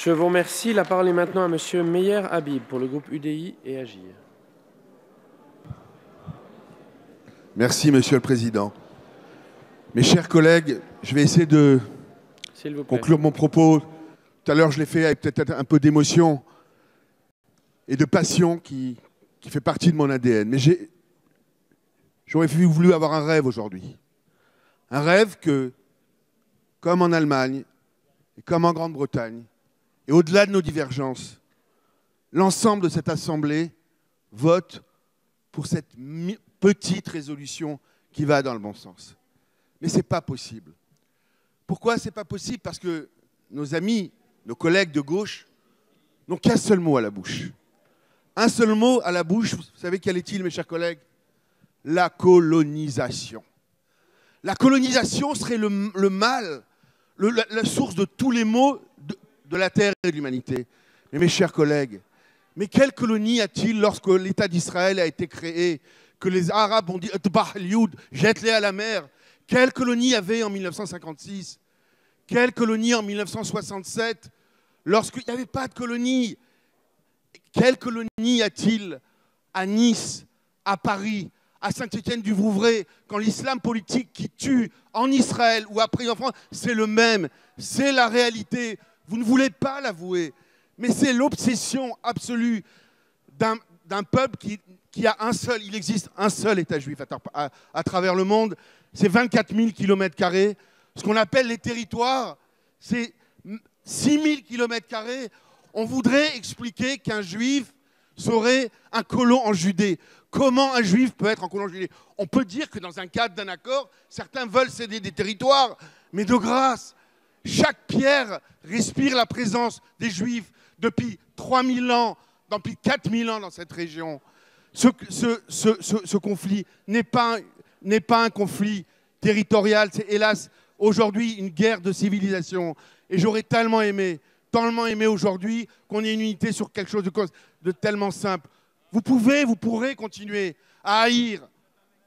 Je vous remercie. La parole est maintenant à Monsieur Meyer Habib pour le groupe UDI et Agir. Merci, Monsieur le Président. Mes chers collègues, je vais essayer de conclure mon propos. Tout à l'heure, je l'ai fait avec peut-être un peu d'émotion et de passion qui fait partie de mon ADN. Mais j'aurais voulu avoir un rêve aujourd'hui. Un rêve que, comme en Allemagne et comme en Grande-Bretagne, et au-delà de nos divergences, l'ensemble de cette Assemblée vote pour cette petite résolution qui va dans le bon sens. Mais ce n'est pas possible. Pourquoi ce n'est pas possible? Parce que nos amis, nos collègues de gauche n'ont qu'un seul mot à la bouche. Un seul mot à la bouche, vous savez quel est-il, mes chers collègues? La colonisation. La colonisation serait le mal, la source de tous les maux de la terre et de l'humanité. Mais mes chers collègues, mais quelle colonie a-t-il lorsque l'État d'Israël a été créé, que les Arabes ont dit « jette-les à la mer ». Quelle colonie avait en 1956? Quelle colonie en 1967? Lorsqu'il n'y avait pas de colonie. Quelle colonie a-t-il à Nice, à Paris, à Saint-Étienne-du-Vouvray, quand l'islam politique qui tue en Israël ou après en France, c'est le même, c'est la réalité. Vous ne voulez pas l'avouer, mais c'est l'obsession absolue d'un peuple qui a il existe un seul État juif à travers le monde, c'est 24 000 km². Ce qu'on appelle les territoires, c'est 6 000 km². On voudrait expliquer qu'un juif serait un colon en Judée. Comment un juif peut être un colon en Judée? On peut dire que dans un cadre d'un accord, certains veulent céder des territoires, mais de grâce, chaque pierre respire la présence des juifs depuis 3000 ans, depuis 4000 ans dans cette région. Ce conflit n'est pas un conflit territorial, c'est hélas aujourd'hui une guerre de civilisation. Et j'aurais tellement aimé aujourd'hui qu'on ait une unité sur quelque chose de tellement simple. Vous pourrez continuer à haïr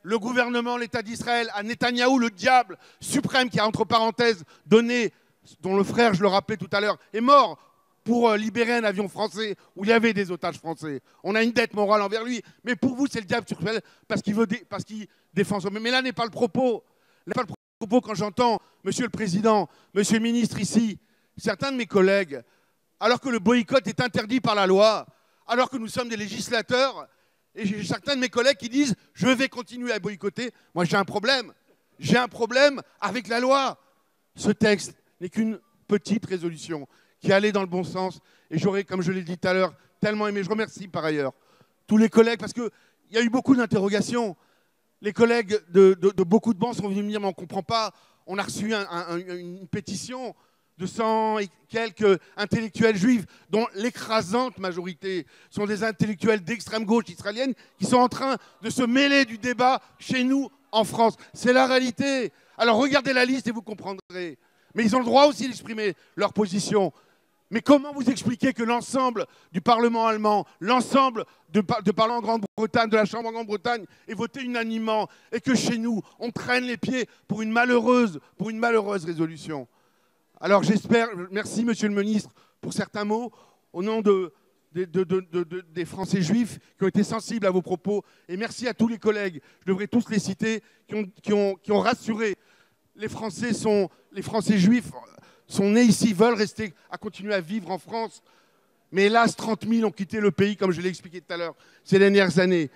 le gouvernement, l'État d'Israël, à Netanyahou, le diable suprême qui a entre parenthèses donné, dont le frère, je le rappelais tout à l'heure, est mort pour libérer un avion français où il y avait des otages français. On a une dette morale envers lui, mais pour vous, c'est le diable suprême parce qu'il défend son... Mais là n'est pas le propos. Là n'est pas le propos quand j'entends, Monsieur le Président, Monsieur le Ministre ici, certains de mes collègues, alors que le boycott est interdit par la loi, alors que nous sommes des législateurs, et j'ai certains de mes collègues qui disent « je vais continuer à boycotter ». Moi, j'ai un problème. J'ai un problème avec la loi. Ce texte n'est qu'une petite résolution qui allait dans le bon sens. Et j'aurais, comme je l'ai dit tout à l'heure, tellement aimé. Je remercie par ailleurs tous les collègues, parce qu'il y a eu beaucoup d'interrogations. Les collègues de beaucoup de bancs sont venus me dire « mais on ne comprend pas, on a reçu une pétition ». De 100 et quelques intellectuels juifs, dont l'écrasante majorité sont des intellectuels d'extrême gauche israélienne qui sont en train de se mêler du débat chez nous en France. C'est la réalité. Alors regardez la liste et vous comprendrez. Mais ils ont le droit aussi d'exprimer leur position. Mais comment vous expliquez que l'ensemble du Parlement allemand, l'ensemble de Parlement en Grande-Bretagne, de la Chambre en Grande-Bretagne, ait voté unanimement et que chez nous, on traîne les pieds pour une malheureuse résolution? Alors j'espère, merci Monsieur le Ministre pour certains mots, au nom des Français juifs qui ont été sensibles à vos propos, et merci à tous les collègues, je devrais tous les citer, qui ont rassuré. Les Français juifs sont nés ici, veulent rester, à continuer à vivre en France, mais hélas 30 000 ont quitté le pays, comme je l'ai expliqué tout à l'heure, ces dernières années.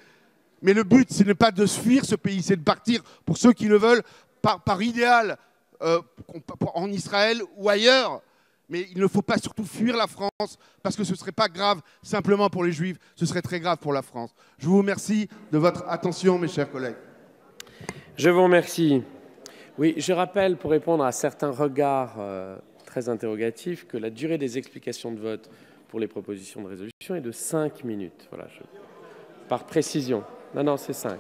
Mais le but, ce n'est pas de fuir ce pays, c'est de partir, pour ceux qui le veulent, par idéal, en Israël ou ailleurs. Mais il ne faut pas surtout fuir la France parce que ce ne serait pas grave simplement pour les Juifs, ce serait très grave pour la France. Je vous remercie de votre attention, mes chers collègues. Je vous remercie. Oui, je rappelle, pour répondre à certains regards très interrogatifs, que la durée des explications de vote pour les propositions de résolution est de 5 minutes. Voilà, par précision. Non, c'est 5.